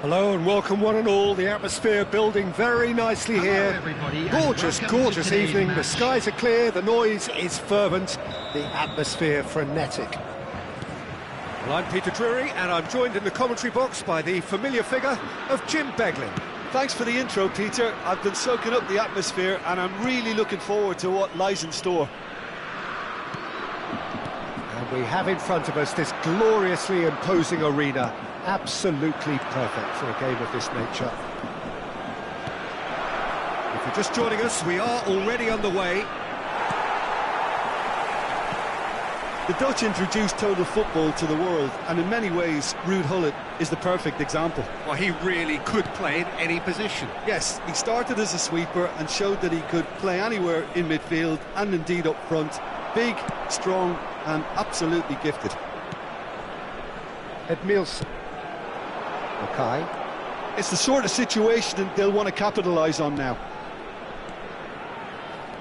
Hello and welcome one and all. The atmosphere building very nicely here. Everybody, Gorgeous evening. The skies are clear, the noise is fervent, the atmosphere frenetic. Well, I'm Peter Drury and I'm joined in the commentary box by the familiar figure of Jim Beglin. Thanks for the intro, Peter. I've been soaking up the atmosphere and I'm really looking forward to what lies in store. And we have in front of us this gloriously imposing arena. Absolutely perfect for a game of this nature. If you're just joining us, we are already underway. The Dutch introduced total football to the world, and in many ways, Ruud Gullit is the perfect example. Well, he really could play in any position. Yes, he started as a sweeper and showed that he could play anywhere in midfield and indeed up front. Big, strong and absolutely gifted. Edmilson. Okay. It's the sort of situation that they'll want to capitalise on now.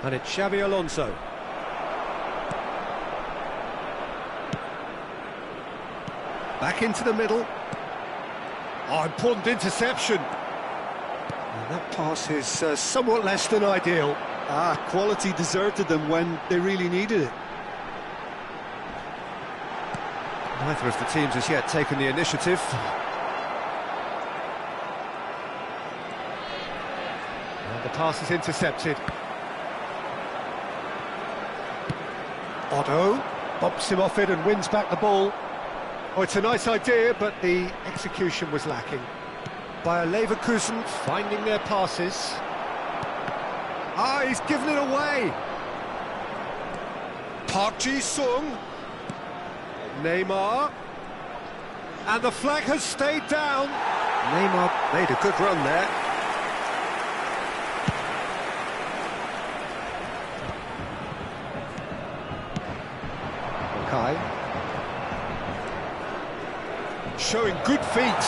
And it's Xabi Alonso. Back into the middle. Oh, important interception. And that pass is somewhat less than ideal. Quality deserted them when they really needed it. Neither of the teams has yet taken the initiative. And the pass is intercepted. Otto bumps him off it and wins back the ball. Oh, it's a nice idea, but the execution was lacking. Bayer Leverkusen finding their passes. He's given it away. Park Ji-sung. Neymar. And the flag has stayed down. Neymar made a good run there. Okay. Showing good feet.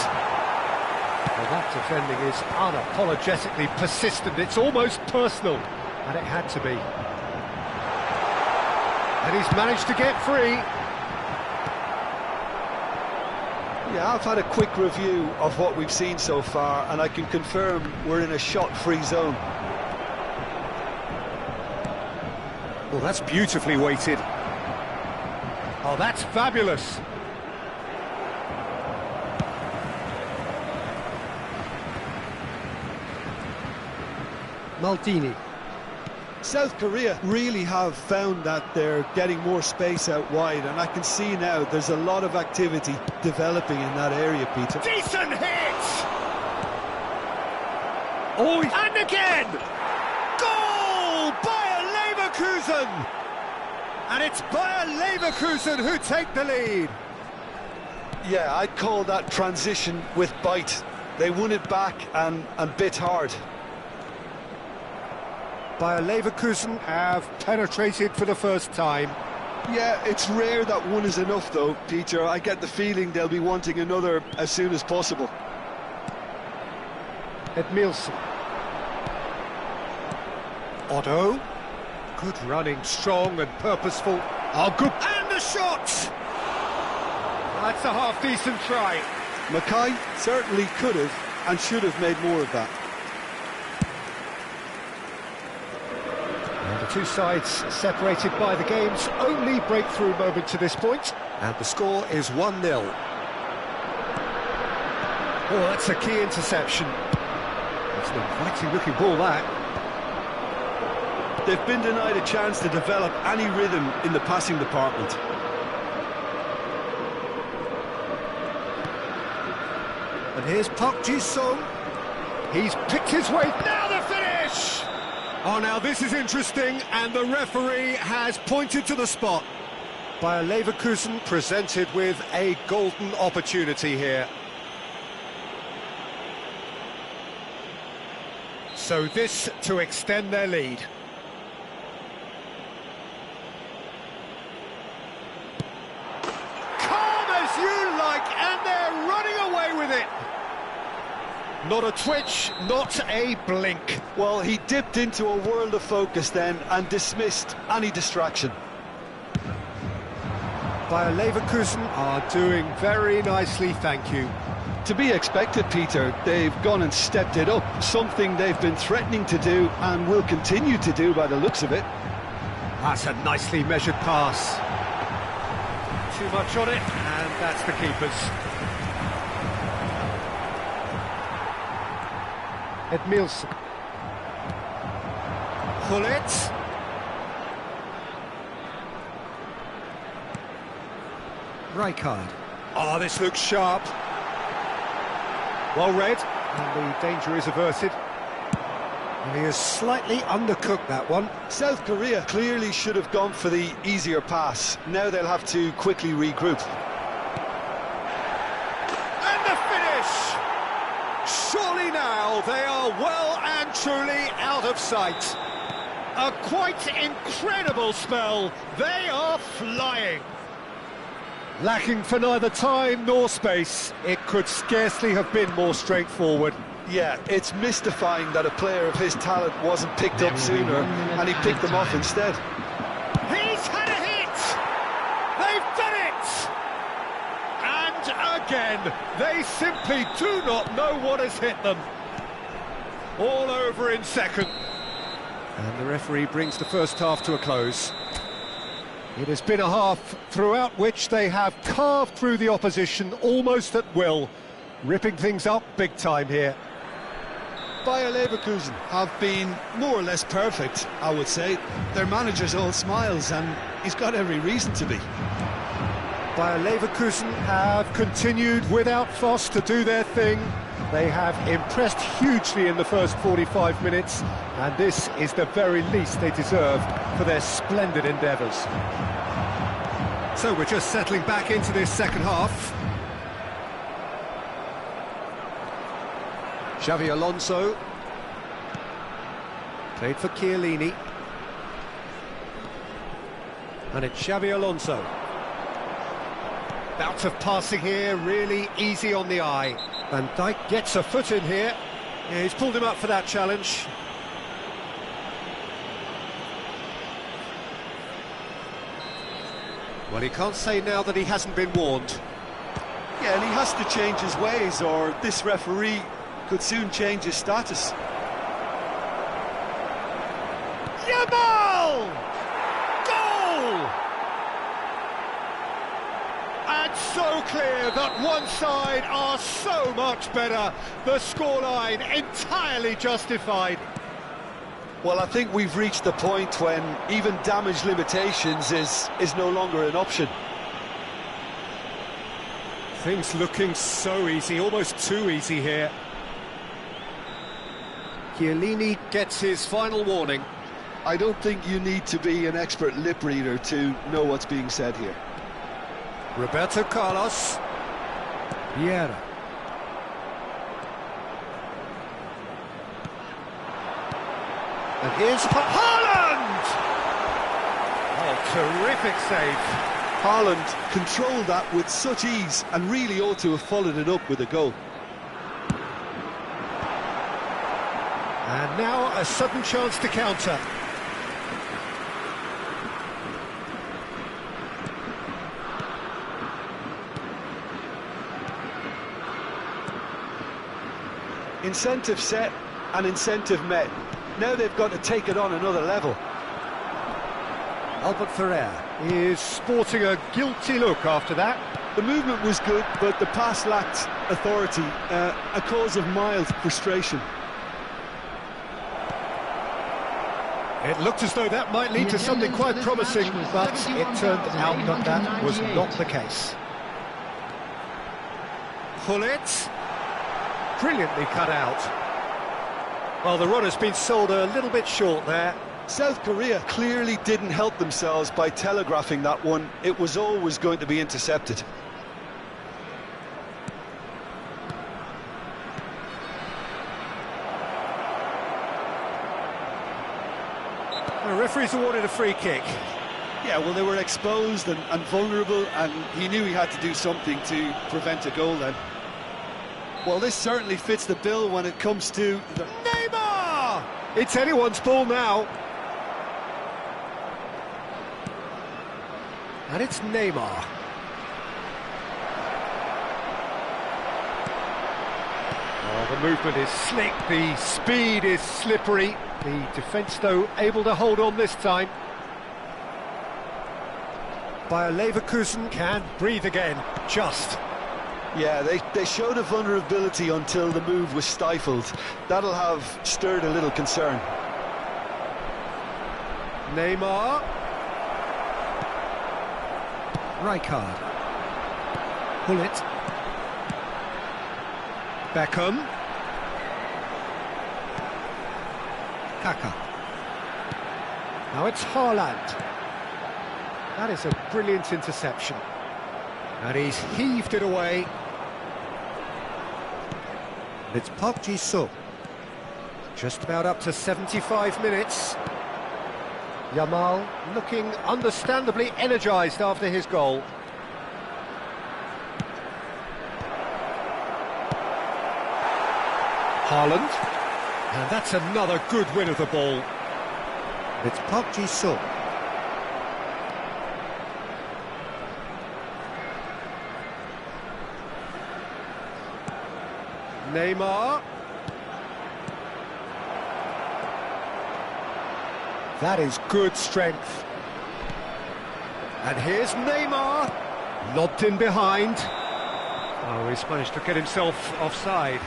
Well, that defending is unapologetically persistent. It's almost personal, and it had to be. And he's managed to get free. Yeah, I've had a quick review of what we've seen so far, and I can confirm we're in a shot-free zone. Well, that's beautifully weighted. Oh, that's fabulous. Maldini. South Korea really have found that they're getting more space out wide, and I can see now there's a lot of activity developing in that area, Peter. Decent hit! Oh, and again! Goal! Bayer Leverkusen! And it's Bayer Leverkusen who take the lead. Yeah, I'd call that transition with bite. They won it back and bit hard. Bayer Leverkusen have penetrated for the first time. Yeah, it's rare that one is enough though, Peter. I get the feeling they'll be wanting another as soon as possible. Edmilson. Otto. Good running, strong and purposeful. Oh, good. And the shot! That's a half-decent try. Mackay certainly could have and should have made more of that. And the two sides separated by the game's only breakthrough moment to this point. And the score is 1-0. Oh, that's a key interception. It's an inviting looking ball, that. They've been denied a chance to develop any rhythm in the passing department. And here's Park Ji-sung. He's picked his way. Now the finish! Oh, now this is interesting, and the referee has pointed to the spot. Bayer Leverkusen presented with a golden opportunity here. So this to extend their lead. Calm as you like, and they're running away with it. Not a twitch, not a blink. Well, he dipped into a world of focus then and dismissed any distraction. Bayer Leverkusen are doing very nicely, thank you. To be expected, Peter. They've gone and stepped it up, something they've been threatening to do and will continue to do by the looks of it. That's a nicely measured pass. Too much on it, and that's the keeper's. Edmilson. Pull it. Rijkaard. Oh, this looks sharp. Well read, and the danger is averted. And he has slightly undercooked that one. South Korea clearly should have gone for the easier pass. Now they'll have to quickly regroup. And the finish! Surely now they are well and truly out of sight. A quite incredible spell. They are flying. Lacking for neither time nor space, it could scarcely have been more straightforward. Yeah, it's mystifying that a player of his talent wasn't picked up sooner, and he picked them off instead. He's had a hit! They've done it! And again, they simply do not know what has hit them. All over in second. And the referee brings the first half to a close. It has been a half throughout which they have carved through the opposition almost at will, ripping things up big time here. Bayer Leverkusen have been more or less perfect, I would say. Their manager's all smiles, and he's got every reason to be. Bayer Leverkusen have continued without fuss to do their thing. They have impressed hugely in the first 45 minutes, and this is the very least they deserve for their splendid endeavours. So we're just settling back into this second half. Xavi Alonso. Played for Chiellini. And it's Xavi Alonso. Bout of passing here, really easy on the eye. Van Dijk gets a foot in here. Yeah, he's pulled him up for that challenge. Well, he can't say now that he hasn't been warned. Yeah, and he has to change his ways, or this referee could soon change his status. Yamal! Goal! And so clear that one side are so much better. The scoreline entirely justified. Well, I think we've reached the point when even damage limitations is no longer an option. Things looking so easy, almost too easy here. Chiellini gets his final warning. I don't think you need to be an expert lip reader to know what's being said here. Roberto Carlos. Vieira. And here's Haaland! Oh, terrific save. Haaland controlled that with such ease and really ought to have followed it up with a goal. And now a sudden chance to counter. Incentive set and incentive met. Now they've got to take it on another level. Albert Ferrer is sporting a guilty look after that. The movement was good, but the pass lacked authority, a cause of mild frustration. It looked as though that might lead to something quite promising, but it turned out that that was not the case. Pull it. Brilliantly cut out. Well, the run has been sold a little bit short there. South Korea clearly didn't help themselves by telegraphing that one. It was always going to be intercepted. The referee's awarded a free kick. Yeah, well, they were exposed and vulnerable, and he knew he had to do something to prevent a goal then. Well, this certainly fits the bill when it comes to the... Neymar! It's anyone's ball now. And it's Neymar. Oh, the movement is slick, the speed is slippery. The defence, though, able to hold on this time. Bayer Leverkusen can breathe again, just. Yeah, they showed a vulnerability until the move was stifled. That'll have stirred a little concern. Neymar. Rijkaard. Hullet. Beckham. Kaka. Now it's Haaland. That is a brilliant interception. And he's heaved it away. It's Park Ji-sung. Just about up to 75 minutes. Yamal looking understandably energised after his goal. Haaland. And that's another good win of the ball. It's Park Ji-sung. Neymar. That is good strength. And here's Neymar. Lobbed in behind. Oh, he's managed to get himself offside.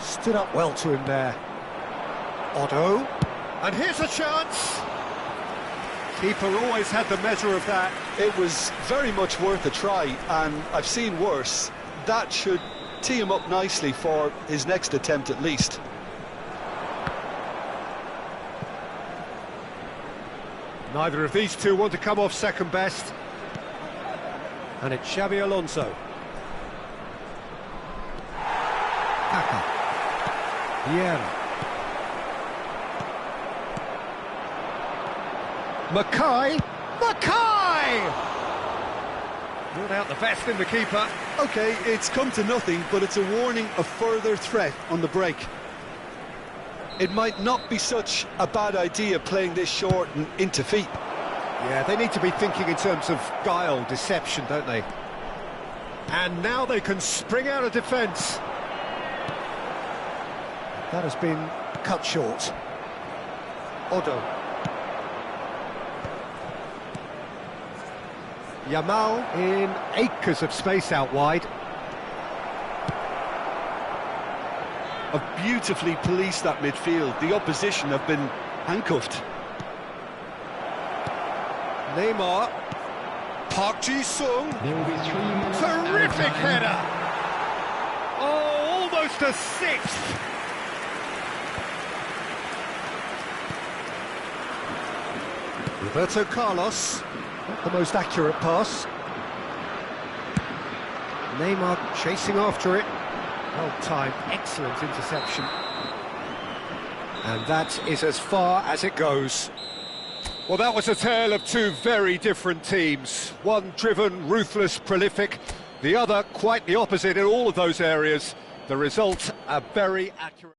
Stood up well to him there. Otto. And here's a chance. Keeper always had the measure of that. It was very much worth a try, and I've seen worse. That should tee him up nicely for his next attempt at least. Neither of these two want to come off second best. And it's Xabi Alonso. Kaka. Vieira. Mackay! Ruled out the best in the keeper. OK, it's come to nothing, but it's a warning of further threat on the break. It might not be such a bad idea playing this short and into feet. Yeah, they need to be thinking in terms of guile, deception, don't they? And now they can spring out of defence. That has been cut short. Otto. Yamal in acres of space out wide. Have beautifully policed that midfield. The opposition have been handcuffed. Neymar. Park Ji-sung. Terrific header. Oh, almost a sixth. Roberto Carlos. Not the most accurate pass. Neymar chasing after it. Well timed, excellent interception. And that is as far as it goes. Well, that was a tale of two very different teams. One driven, ruthless, prolific. The other quite the opposite in all of those areas. The result, a very accurate...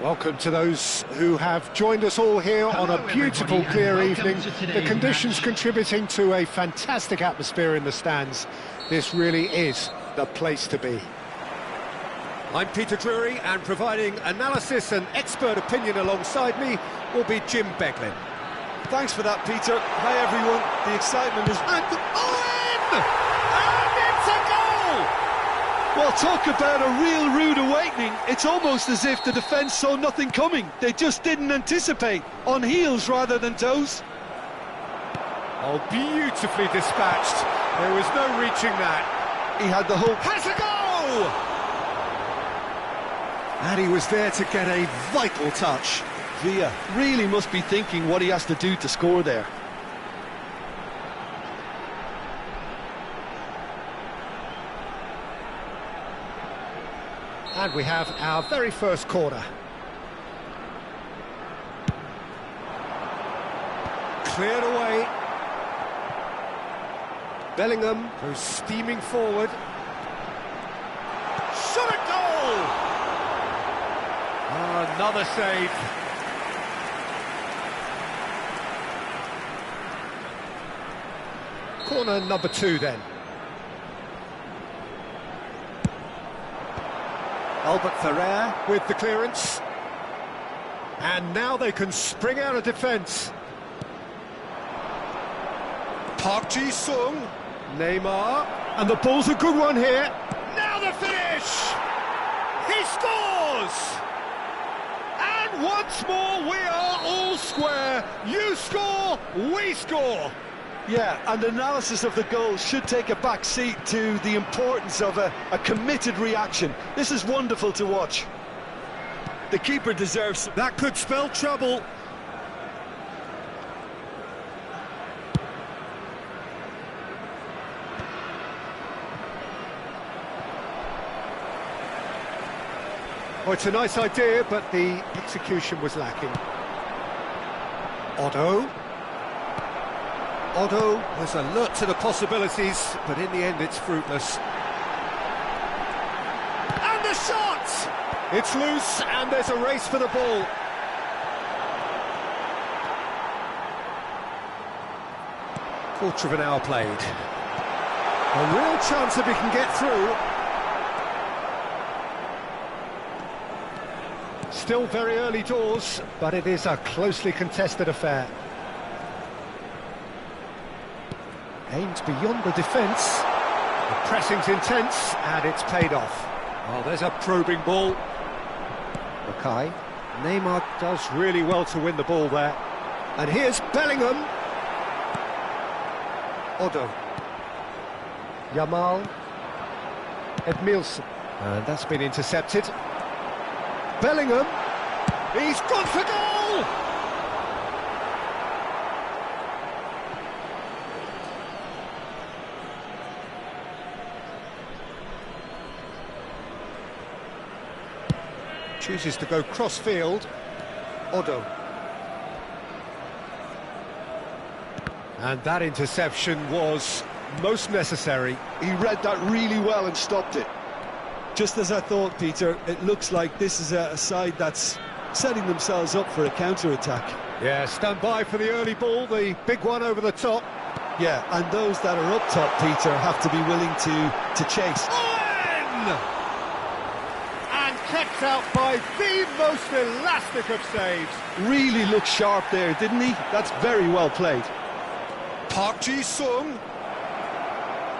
Welcome to those who have joined us all here on a beautiful, clear evening. The conditions contributing to a fantastic atmosphere in the stands. This really is the place to be. I'm Peter Drury, and providing analysis and expert opinion alongside me will be Jim Beglin. Thanks for that, Peter. Hi, everyone. The excitement is... And Owen! And it's a goal! Well, talk about a real rude awakening. It's almost as if the defence saw nothing coming. They just didn't anticipate. On heels rather than toes. Oh, beautifully dispatched. There was no reaching that. He had the whole... Has a goal! And he was there to get a vital touch. Villa really must be thinking what he has to do to score there. And we have our very first corner. Cleared away. Bellingham goes steaming forward. Shot a goal! Oh, another save. Corner number 2 then. Albert Ferrer with the clearance. And now they can spring out of defence. Park Ji-sung. Neymar. And the ball's a good one here. Now the finish! He scores! And once more we are all square. You score, we score. Yeah, and analysis of the goal should take a back seat to the importance of a committed reaction. This is wonderful to watch. The keeper deserves... That could spell trouble. Oh, it's a nice idea, but the execution was lacking. Otto was alert to the possibilities, but in the end it's fruitless. And the shot! It's loose, and there's a race for the ball. Quarter of an hour played. A real chance if he can get through. Still very early doors, but it is a closely contested affair. Aimed beyond the defence. The pressing's intense, and it's paid off. Oh, there's a probing ball. Mackay. Neymar does really well to win the ball there. And here's Bellingham. Otto. Yamal. Edmilson. And that's been intercepted. Bellingham. He's gone for goal! Chooses to go cross-field. Otto. And that interception was most necessary. He read that really well and stopped it. Just as I thought, Peter, it looks like this is a side that's setting themselves up for a counter-attack. Yeah, stand by for the early ball, the big one over the top. Yeah, and those that are up top, Peter, have to be willing to chase. Owen! And kept out by the most elastic of saves. Really looked sharp there, didn't he? That's very well played. Park Ji-sung.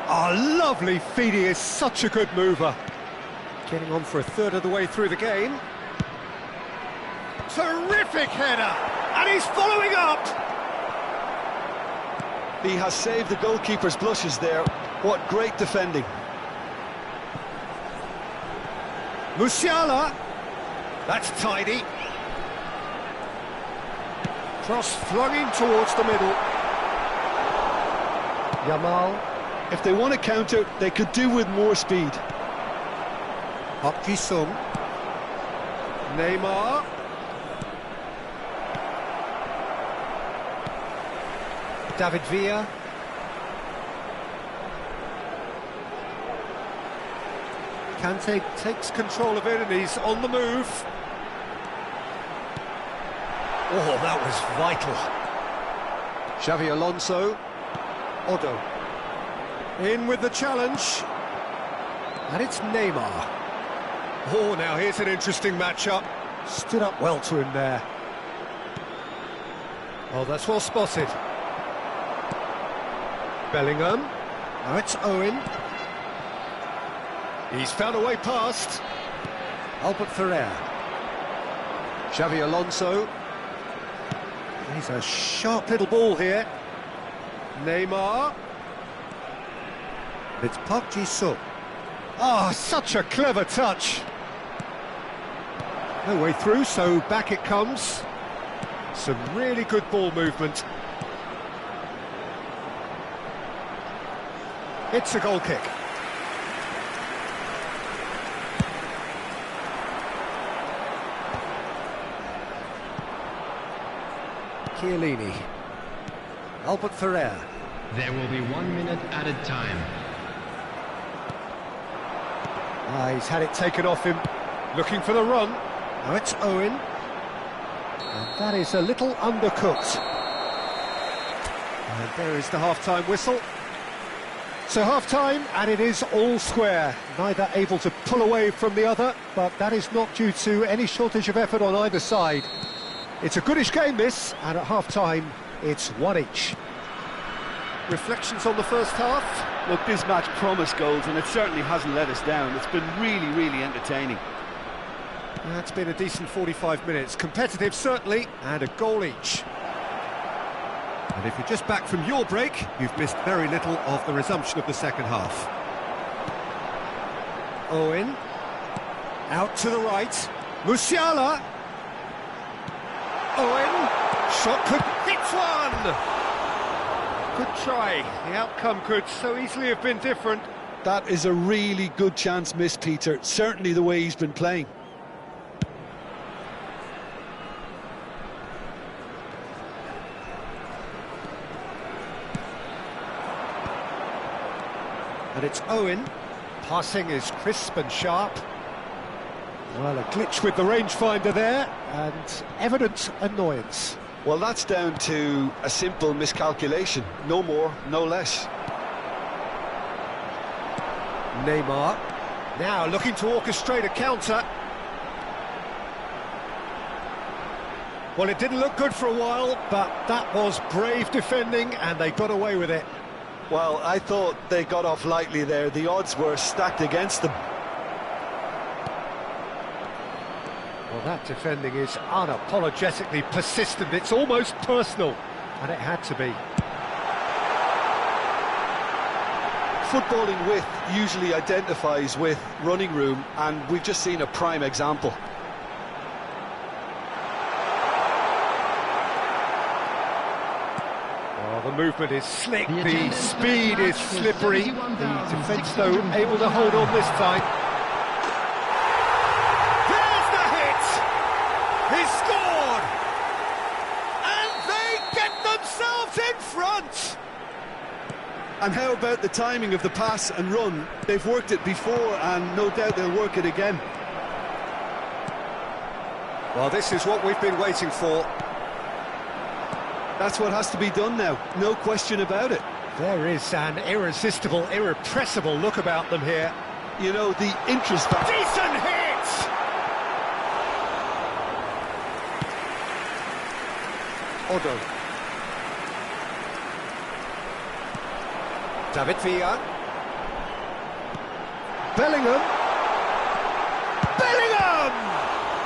Oh, lovely feed, he is such a good mover. Getting on for a third of the way through the game. Terrific header, and he's following up. He has saved the goalkeeper's blushes there. What great defending. Musiala. That's tidy. Cross flung in towards the middle. Yamal. If they want to counter, they could do with more speed. Park Ji-sung. Neymar. David Villa. Kante takes control of it and he's on the move. Oh, that was vital. Xavi Alonso. Odo. In with the challenge. And it's Neymar. Oh, now here's an interesting matchup. Stood up well to him there. Oh, that's well spotted. Bellingham. Now it's Owen. He's found a way past. Albert Ferrer. Xavi Alonso. He's a sharp little ball here. Neymar. It's Park Ji-sung. Ah, such a clever touch. No way through, so back it comes. Some really good ball movement. It's a goal kick. Chiellini. Albert Ferrer. There will be 1 minute added time. Ah, he's had it taken off him. Looking for the run. Now it's Owen. And that is a little undercooked. And there is the half-time whistle. So half-time, and it is all square. Neither able to pull away from the other, but that is not due to any shortage of effort on either side. It's a goodish game, this, and at half-time, it's one each. Reflections on the first half? Look, this match promised goals, and it certainly hasn't let us down. It's been really, really entertaining. That's been a decent 45 minutes. Competitive, certainly, and a goal each. And if you're just back from your break, you've missed very little of the resumption of the second half. Owen. Out to the right. Musiala. Owen. Shot could hit one. Good try. The outcome could so easily have been different. That is a really good chance missed, Peter. Certainly the way he's been playing. And it's Owen. Passing is crisp and sharp. Well, a glitch with the rangefinder there, and evident annoyance. Well, that's down to a simple miscalculation. No more, no less. Neymar. Now looking to orchestrate a counter. Well, it didn't look good for a while, but that was brave defending, and they got away with it. Well, I thought they got off lightly there. The odds were stacked against them. Well, that defending is unapologetically persistent. It's almost personal, and it had to be. Footballing width usually identifies with running room, and we've just seen a prime example. The movement is slick, the speed is slippery. The defence, though, able to hold on this time. There's the hit! He's scored! And they get themselves in front! And how about the timing of the pass and run? They've worked it before, and no doubt they'll work it again. Well, this is what we've been waiting for. That's what has to be done now, no question about it. There is an irresistible, irrepressible look about them here. You know, the interest... Decent hit! Odo. David Villa. Bellingham. Bellingham!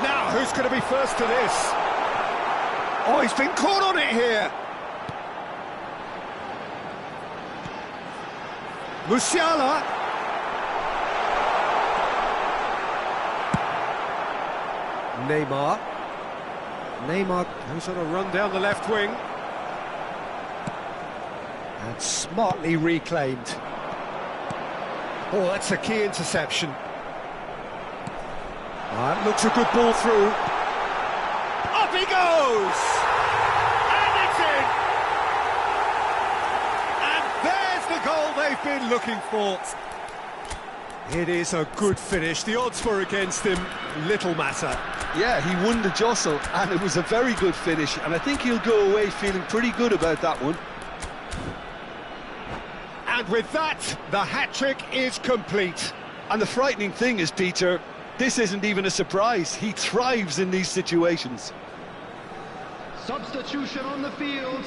Now, who's going to be first to this? Oh, he's been caught on it here. Musiala. Neymar. Neymar goes on a run down the left wing. And smartly reclaimed. Oh, that's a key interception. That looks a good ball through. Up he goes! And it's in! And there's the goal they've been looking for. It is a good finish. The odds were against him, little matter. Yeah, he won the jostle, and it was a very good finish, and I think he'll go away feeling pretty good about that one. And with that, the hat-trick is complete. And the frightening thing is, Peter, this isn't even a surprise. He thrives in these situations. Substitution on the field.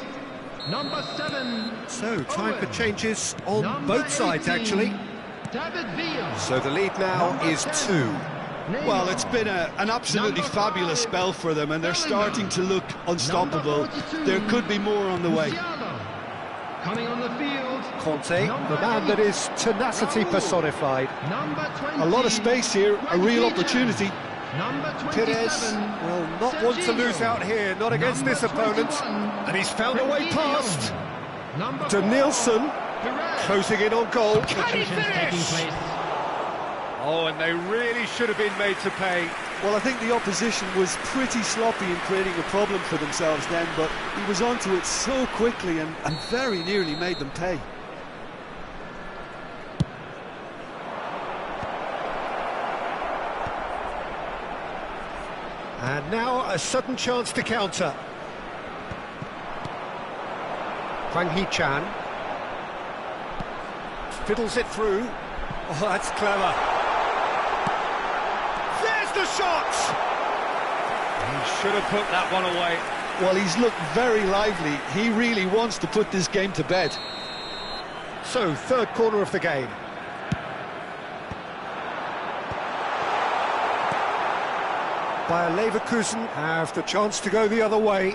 Number 7. So, time for Owen. changes on Number both sides, 18, actually. David Villa. So the lead now Number is 10, 2. Well, it's been an absolutely Number fabulous 5, spell for them, and they're starting to look unstoppable. Number 42, There could be more on the way. Musiala. Coming on the field. Conte, Number the man 8, that is tenacity Raul. personified. Number 20, A lot of space here, a real opportunity. Number 27, Perez will not want to lose out here, not against this opponent. And he's found a way past. Number To 4, Nielsen, Perez. closing in on goal. Can he Substitutions taking finish? place. Oh, and they really should have been made to pay. Well, I think the opposition was pretty sloppy in creating a problem for themselves then, but he was onto it so quickly and very nearly made them pay. And now a sudden chance to counter. Hwang Hee-chan fiddles it through. Oh, that's clever. There's the shot! He should have put that one away. Well, he's looked very lively. He really wants to put this game to bed. So, third corner of the game. Bayer Leverkusen have the chance to go the other way.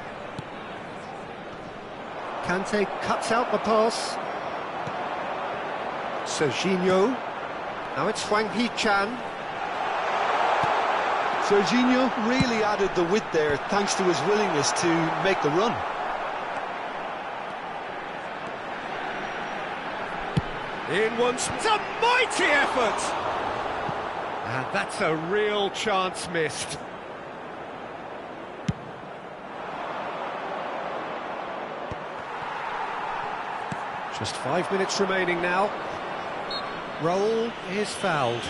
Kante cuts out the pass. Serginho. Now it's Hwang Hee-chan. Serginho really added the width there thanks to his willingness to make the run. In once. It's a mighty effort! And that's a real chance missed. Just 5 minutes remaining now. Raul is fouled.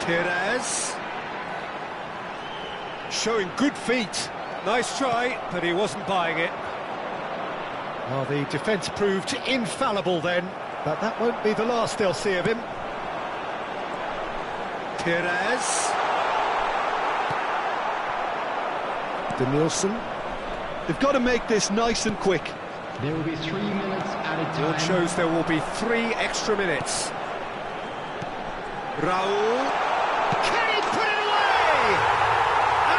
Perez. Showing good feet. Nice try, but he wasn't buying it. Well, the defence proved infallible then, but that won't be the last they'll see of him. Perez. Nielsen. They've got to make this nice and quick. There will be 3 minutes added time. Board shows there will be 3 extra minutes. Raul. Can he put it away?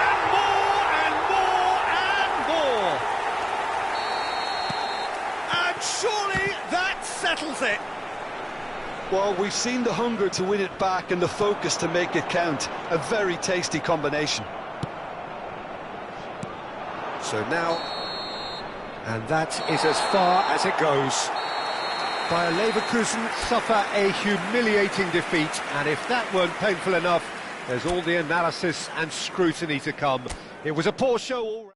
And more, and more, and more. And surely that settles it. Well, we've seen the hunger to win it back and the focus to make it count. A very tasty combination. So now, and that is as far as it goes. Bayer Leverkusen suffer a humiliating defeat, and if that weren't painful enough, there's all the analysis and scrutiny to come. It was a poor show all